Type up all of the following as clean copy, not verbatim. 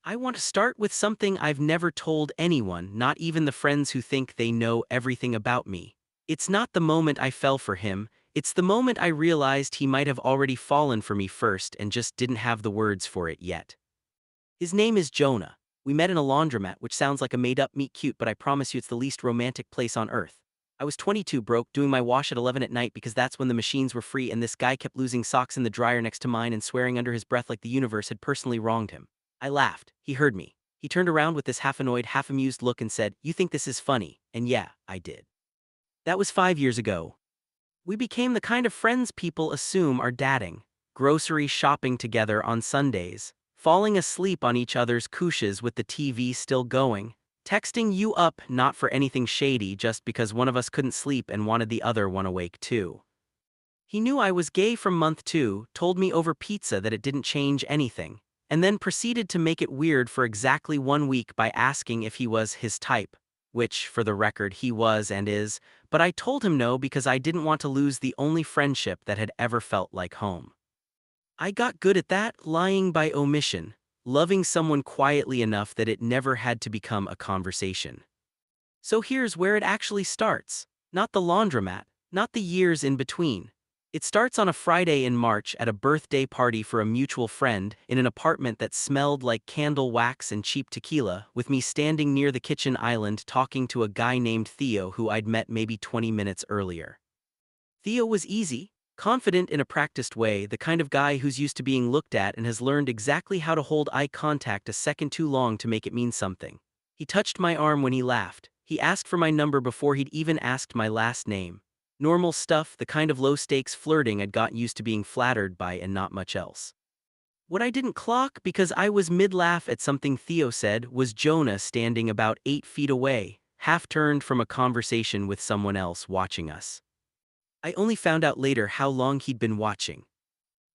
I want to start with something I've never told anyone, not even the friends who think they know everything about me. It's not the moment I fell for him, it's the moment I realized he might have already fallen for me first and just didn't have the words for it yet. His name is Jonah. We met in a laundromat, which sounds like a made-up meet cute, but I promise you it's the least romantic place on earth. I was 22 broke, doing my wash at 11 at night because that's when the machines were free, and this guy kept losing socks in the dryer next to mine and swearing under his breath like the universe had personally wronged him. I laughed. He heard me. He turned around with this half-annoyed, half-amused look and said, "You think this is funny?" And yeah, I did. That was 5 years ago. We became the kind of friends people assume are dating. Grocery shopping together on Sundays, falling asleep on each other's couches with the TV still going, texting you up not for anything shady, just because one of us couldn't sleep and wanted the other one awake too. He knew I was gay from month 2, told me over pizza that it didn't change anything, and then proceeded to make it weird for exactly 1 week by asking if he was his type, which, for the record, he was and is, but I told him no because I didn't want to lose the only friendship that had ever felt like home. I got good at that, lying by omission, loving someone quietly enough that it never had to become a conversation. So here's where it actually starts. Not the laundromat, not the years in between. It starts on a Friday in March at a birthday party for a mutual friend in an apartment that smelled like candle wax and cheap tequila, with me standing near the kitchen island talking to a guy named Theo who I'd met maybe 20 minutes earlier. Theo was easy, confident in a practiced way, the kind of guy who's used to being looked at and has learned exactly how to hold eye contact a second too long to make it mean something. He touched my arm when he laughed. He asked for my number before he'd even asked my last name. Normal stuff, the kind of low-stakes flirting I'd gotten used to being flattered by and not much else. What I didn't clock, because I was mid-laugh at something Theo said, was Jonah standing about 8 feet away, half-turned from a conversation with someone else watching us. I only found out later how long he'd been watching.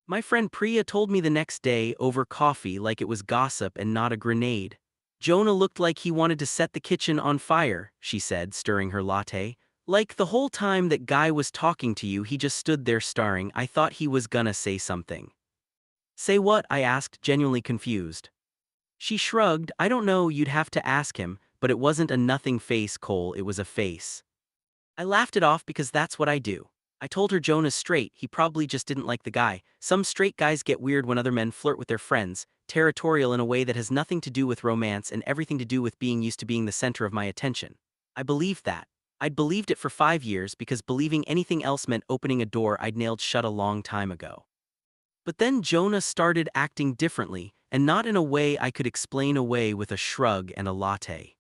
My friend Priya told me the next day over coffee like it was gossip and not a grenade. Jonah looked like he wanted to set the kitchen on fire, she said, stirring her latte. Like the whole time that guy was talking to you, he just stood there staring. I thought he was gonna say something. Say what? I asked, genuinely confused. She shrugged. I don't know, you'd have to ask him, but it wasn't a nothing face, Cole, it was a face. I laughed it off because that's what I do. I told her Jonah's straight, he probably just didn't like the guy. Some straight guys get weird when other men flirt with their friends, territorial in a way that has nothing to do with romance and everything to do with being used to being the center of my attention. I believed that. I'd believed it for 5 years because believing anything else meant opening a door I'd nailed shut a long time ago. But then Jonah started acting differently, and not in a way I could explain away with a shrug and a latte.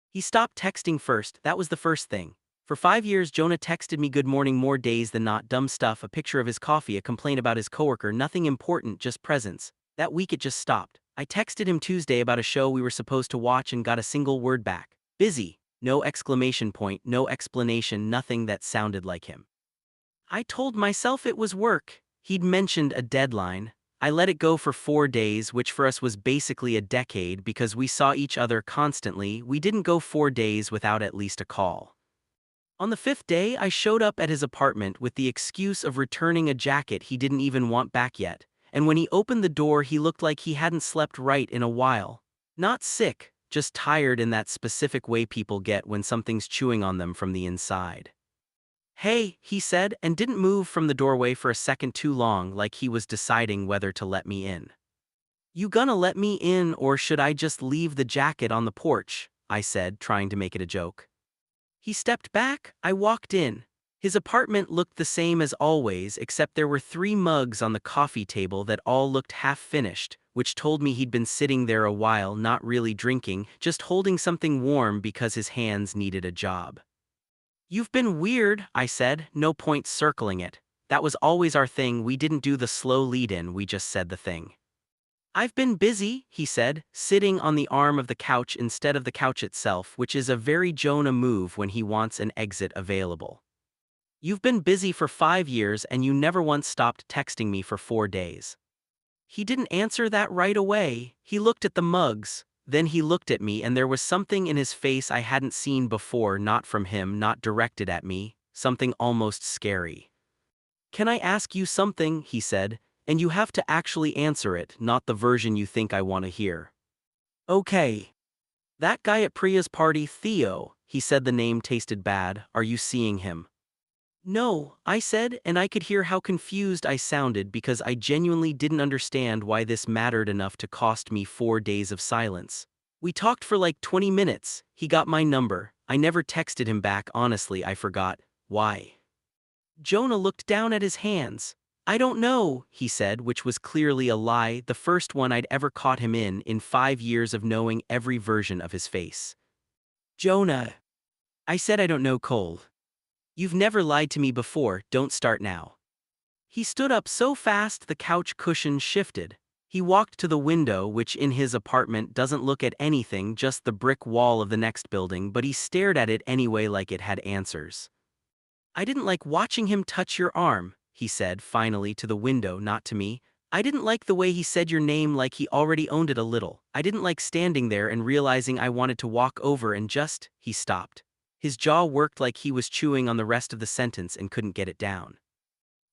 He stopped texting first, that was the first thing. For 5 years, Jonah texted me good morning more days than not, dumb stuff, a picture of his coffee, a complaint about his coworker, nothing important, just presence. That week it just stopped. I texted him Tuesday about a show we were supposed to watch and got a single word back. Busy. No exclamation point, no explanation, nothing that sounded like him. I told myself it was work. He'd mentioned a deadline. I let it go for 4 days, which for us was basically a decade because we saw each other constantly. We didn't go 4 days without at least a call. On the 5th day, I showed up at his apartment with the excuse of returning a jacket he didn't even want back yet, and when he opened the door he looked like he hadn't slept right in a while. Not sick, just tired in that specific way people get when something's chewing on them from the inside. "Hey," he said, and didn't move from the doorway for a second too long, like he was deciding whether to let me in. "You gonna let me in, or should I just leave the jacket on the porch?" I said, trying to make it a joke. He stepped back. I walked in. His apartment looked the same as always, except there were 3 mugs on the coffee table that all looked half-finished, which told me he'd been sitting there a while, not really drinking, just holding something warm because his hands needed a job. "You've been weird," I said, no point circling it. That was always our thing, we didn't do the slow lead-in, we just said the thing. "I've been busy," he said, sitting on the arm of the couch instead of the couch itself, which is a very Jonah move when he wants an exit available. "You've been busy for 5 years and you never once stopped texting me for 4 days. He didn't answer that right away. He looked at the mugs, then he looked at me, and there was something in his face I hadn't seen before, not from him, not directed at me, something almost scary. "Can I ask you something?" he said. "And you have to actually answer it, not the version you think I want to hear." Okay. That guy at Priya's party, Theo, he said the name tasted bad. Are you seeing him? No, I said, and I could hear how confused I sounded because I genuinely didn't understand why this mattered enough to cost me 4 days of silence. We talked for like 20 minutes. He got my number. I never texted him back, honestly, I forgot. Why? Jonah looked down at his hands. I don't know, he said, which was clearly a lie, the first one I'd ever caught him in 5 years of knowing every version of his face. Jonah. I said I don't know, Cole. You've never lied to me before, don't start now. He stood up so fast the couch cushion shifted. He walked to the window, which in his apartment doesn't look at anything, just the brick wall of the next building, but he stared at it anyway like it had answers. I didn't like watching him touch your arm, he said finally to the window, not to me. I didn't like the way he said your name like he already owned it a little. I didn't like standing there and realizing I wanted to walk over and just, he stopped. His jaw worked like he was chewing on the rest of the sentence and couldn't get it down.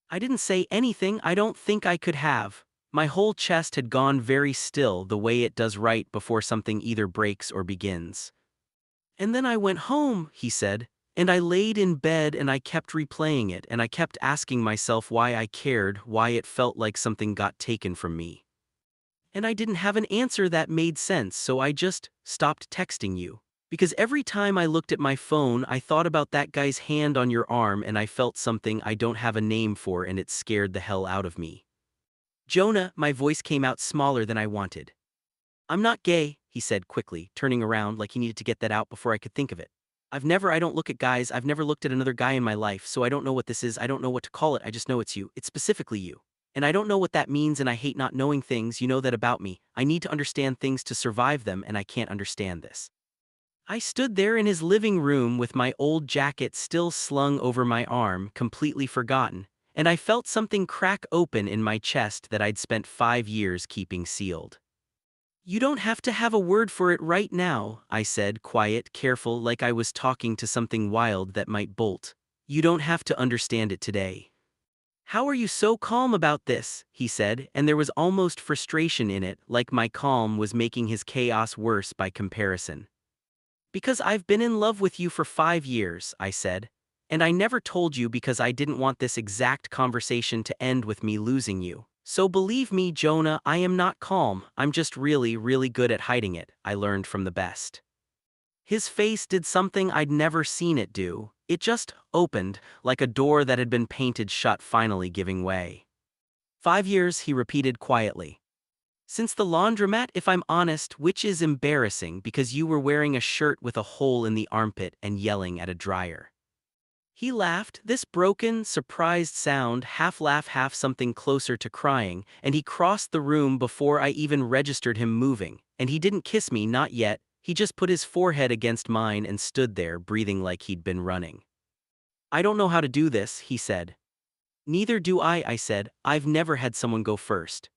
I didn't say anything, I don't think I could have. My whole chest had gone very still the way it does right before something either breaks or begins. And then I went home, he said, and I laid in bed and I kept replaying it and I kept asking myself why I cared, why it felt like something got taken from me. And I didn't have an answer that made sense, so I just stopped texting you. Because every time I looked at my phone, I thought about that guy's hand on your arm and I felt something I don't have a name for and it scared the hell out of me. Jonah, my voice came out smaller than I wanted. I'm not gay, he said quickly, turning around like he needed to get that out before I could think of it. I don't look at guys, I've never looked at another guy in my life, so I don't know what this is, I don't know what to call it, I just know it's you, it's specifically you. And I don't know what that means and I hate not knowing things, you know that about me, I need to understand things to survive them and I can't understand this. I stood there in his living room with my old jacket still slung over my arm, completely forgotten, and I felt something crack open in my chest that I'd spent 5 years keeping sealed. You don't have to have a word for it right now, I said, quiet, careful, like I was talking to something wild that might bolt. You don't have to understand it today. How are you so calm about this? He said, and there was almost frustration in it, like my calm was making his chaos worse by comparison. Because I've been in love with you for 5 years, I said. And I never told you because I didn't want this exact conversation to end with me losing you. So believe me, Jonah, I am not calm, I'm just really, really good at hiding it, I learned from the best. His face did something I'd never seen it do. It just opened, like a door that had been painted shut finally giving way. 5 years, he repeated quietly. Since the laundromat, if I'm honest, which is embarrassing because you were wearing a shirt with a hole in the armpit and yelling at a dryer. He laughed, this broken, surprised sound, half laugh, half something closer to crying, and he crossed the room before I even registered him moving, and he didn't kiss me, not yet, he just put his forehead against mine and stood there, breathing like he'd been running. I don't know how to do this, he said. Neither do I said, I've never had someone go first.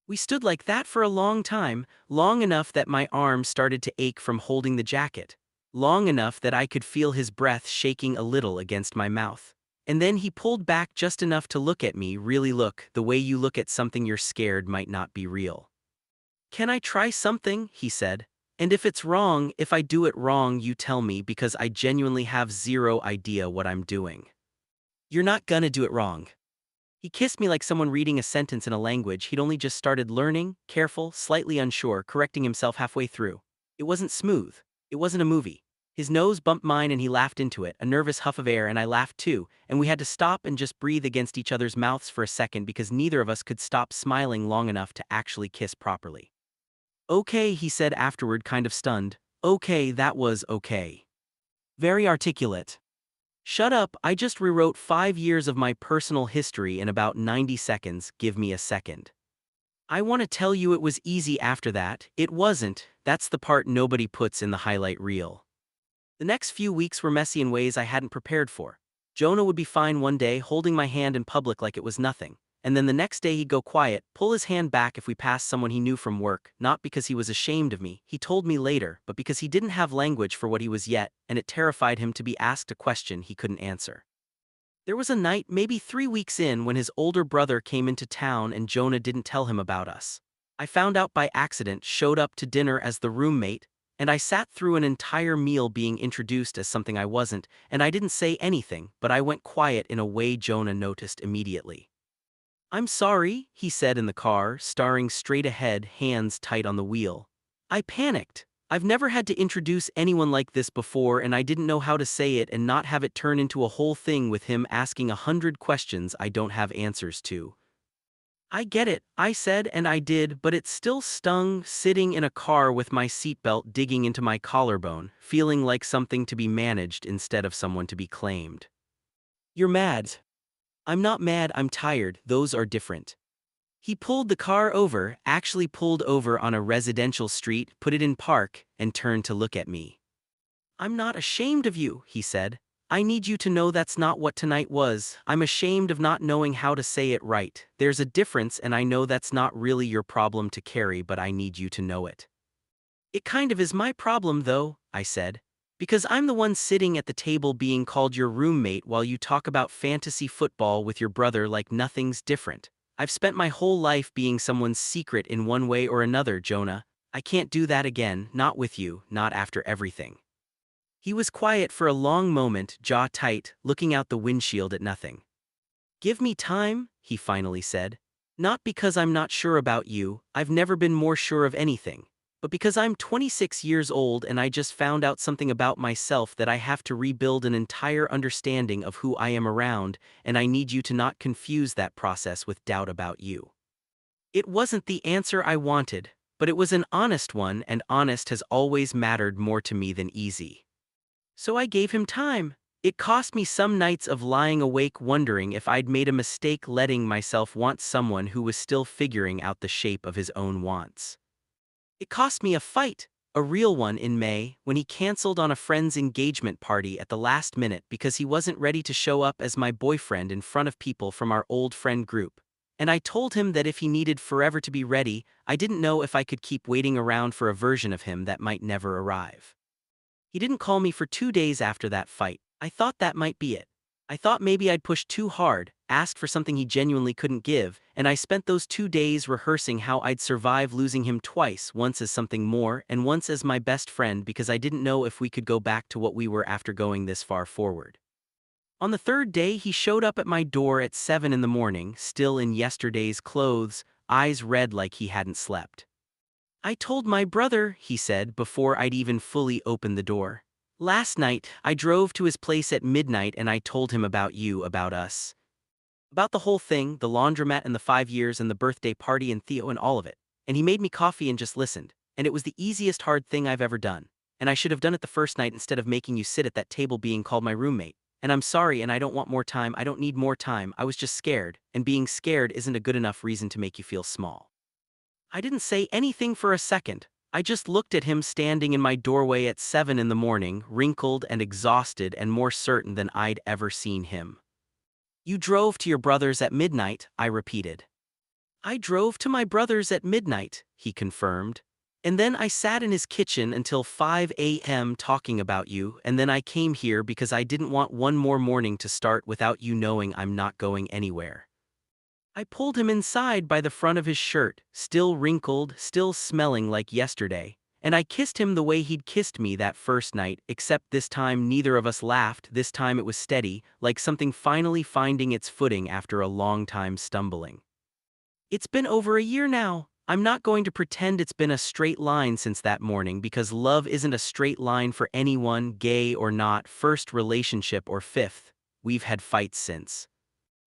We stood like that for a long time, long enough that my arm started to ache from holding the jacket. Long enough that I could feel his breath shaking a little against my mouth. And then he pulled back just enough to look at me, really look, the way you look at something you're scared might not be real. Can I try something? He said. And if it's wrong, if I do it wrong, you tell me because I genuinely have zero idea what I'm doing. You're not gonna do it wrong. He kissed me like someone reading a sentence in a language he'd only just started learning, careful, slightly unsure, correcting himself halfway through. It wasn't smooth. It wasn't a movie. His nose bumped mine and he laughed into it, a nervous huff of air, and I laughed too, and we had to stop and just breathe against each other's mouths for a second because neither of us could stop smiling long enough to actually kiss properly. Okay, he said afterward, kind of stunned. Okay, that was okay. Very articulate. Shut up, I just rewrote 5 years of my personal history in about 90 seconds, give me a second. I want to tell you it was easy after that, it wasn't, that's the part nobody puts in the highlight reel. The next few weeks were messy in ways I hadn't prepared for. Jonah would be fine one day, holding my hand in public like it was nothing. And then the next day he'd go quiet, pull his hand back if we passed someone he knew from work, not because he was ashamed of me, he told me later, but because he didn't have language for what he was yet, and it terrified him to be asked a question he couldn't answer. There was a night, maybe 3 weeks in, when his older brother came into town and Jonah didn't tell him about us. I found out by accident, showed up to dinner as the roommate, and I sat through an entire meal being introduced as something I wasn't, and I didn't say anything, but I went quiet in a way Jonah noticed immediately. "I'm sorry," he said in the car, staring straight ahead, hands tight on the wheel. I panicked. I've never had to introduce anyone like this before, and I didn't know how to say it and not have it turn into a whole thing with him asking 100 questions I don't have answers to. "I get it," I said, and I did, but it still stung, sitting in a car with my seatbelt digging into my collarbone, feeling like something to be managed instead of someone to be claimed. "You're mad." "I'm not mad, I'm tired, those are different." He pulled the car over, actually pulled over on a residential street, put it in park, and turned to look at me. "I'm not ashamed of you," he said. "I need you to know that's not what tonight was. I'm ashamed of not knowing how to say it right. There's a difference, and I know that's not really your problem to carry, but I need you to know it." "It kind of is my problem, though," I said. "Because I'm the one sitting at the table being called your roommate while you talk about fantasy football with your brother like nothing's different. I've spent my whole life being someone's secret in one way or another, Jonah. I can't do that again, not with you, not after everything." He was quiet for a long moment, jaw tight, looking out the windshield at nothing. "Give me time," he finally said. "Not because I'm not sure about you, I've never been more sure of anything, but because I'm 26 years old and I just found out something about myself that I have to rebuild an entire understanding of who I am around, and I need you to not confuse that process with doubt about you." It wasn't the answer I wanted, but it was an honest one, and honest has always mattered more to me than easy. So I gave him time. It cost me some nights of lying awake wondering if I'd made a mistake letting myself want someone who was still figuring out the shape of his own wants. It cost me a fight, a real one in May, when he canceled on a friend's engagement party at the last minute because he wasn't ready to show up as my boyfriend in front of people from our old friend group. And I told him that if he needed forever to be ready, I didn't know if I could keep waiting around for a version of him that might never arrive. He didn't call me for 2 days after that fight. I thought that might be it. I thought maybe I'd pushed too hard, asked for something he genuinely couldn't give, and I spent those 2 days rehearsing how I'd survive losing him twice, once as something more and once as my best friend, because I didn't know if we could go back to what we were after going this far forward. On the third day, he showed up at my door at 7 in the morning, still in yesterday's clothes, eyes red like he hadn't slept. "I told my brother," he said before I'd even fully opened the door. "Last night, I drove to his place at midnight and I told him about you, about us. About the whole thing, the laundromat and the 5 years and the birthday party and Theo and all of it. And he made me coffee and just listened. And it was the easiest hard thing I've ever done. And I should have done it the first night instead of making you sit at that table being called my roommate. And I'm sorry, and I don't want more time, I don't need more time, I was just scared, and being scared isn't a good enough reason to make you feel small." I didn't say anything for a second. I just looked at him standing in my doorway at 7 in the morning, wrinkled and exhausted and more certain than I'd ever seen him. "You drove to your brother's at midnight," I repeated. "I drove to my brother's at midnight," he confirmed. "And then I sat in his kitchen until 5 a.m. talking about you, and then I came here because I didn't want one more morning to start without you knowing I'm not going anywhere." I pulled him inside by the front of his shirt, still wrinkled, still smelling like yesterday, and I kissed him the way he'd kissed me that first night, except this time neither of us laughed, this time it was steady, like something finally finding its footing after a long time stumbling. It's been over a year now. I'm not going to pretend it's been a straight line since that morning, because love isn't a straight line for anyone, gay or not, first relationship or fifth. We've had fights since.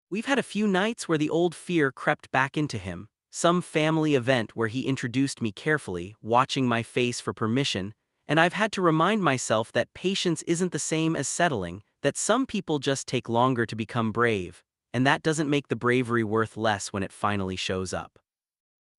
We've had a few nights where the old fear crept back into him, some family event where he introduced me carefully, watching my face for permission, and I've had to remind myself that patience isn't the same as settling, that some people just take longer to become brave, and that doesn't make the bravery worth less when it finally shows up.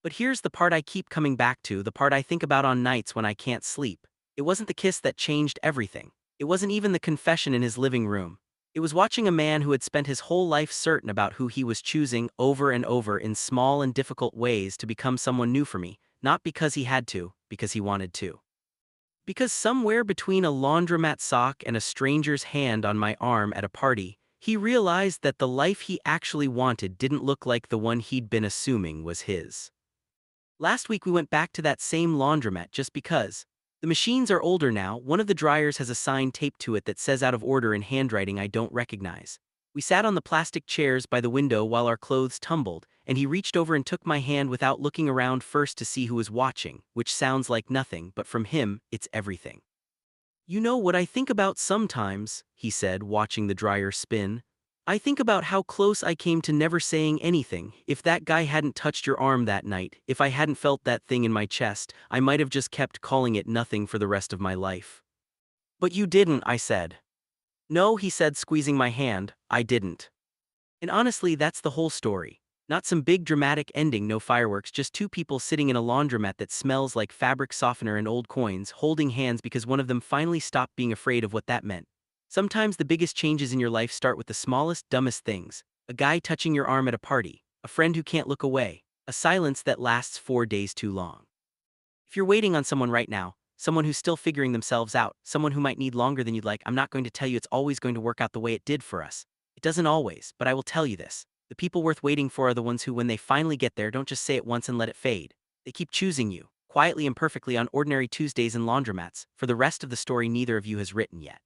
But here's the part I keep coming back to, the part I think about on nights when I can't sleep. It wasn't the kiss that changed everything. It wasn't even the confession in his living room. It was watching a man who had spent his whole life certain about who he was choosing over and over in small and difficult ways to become someone new for me, not because he had to, because he wanted to. Because somewhere between a laundromat sock and a stranger's hand on my arm at a party, he realized that the life he actually wanted didn't look like the one he'd been assuming was his. Last week we went back to that same laundromat just because. The machines are older now, one of the dryers has a sign taped to it that says out of order in handwriting I don't recognize. We sat on the plastic chairs by the window while our clothes tumbled, and he reached over and took my hand without looking around first to see who was watching, which sounds like nothing, but from him, it's everything. You know what I think about sometimes, he said, watching the dryer spin. I think about how close I came to never saying anything. If that guy hadn't touched your arm that night, if I hadn't felt that thing in my chest, I might have just kept calling it nothing for the rest of my life. But you didn't, I said. No, he said, squeezing my hand, I didn't. And honestly, that's the whole story. Not some big dramatic ending, no fireworks, just two people sitting in a laundromat that smells like fabric softener and old coins, holding hands because one of them finally stopped being afraid of what that meant. Sometimes the biggest changes in your life start with the smallest, dumbest things. A guy touching your arm at a party, a friend who can't look away, a silence that lasts 4 days too long. If you're waiting on someone right now, someone who's still figuring themselves out, someone who might need longer than you'd like, I'm not going to tell you it's always going to work out the way it did for us. It doesn't always, but I will tell you this. The people worth waiting for are the ones who, when they finally get there, don't just say it once and let it fade. They keep choosing you, quietly and perfectly on ordinary Tuesdays in laundromats, for the rest of the story neither of you has written yet.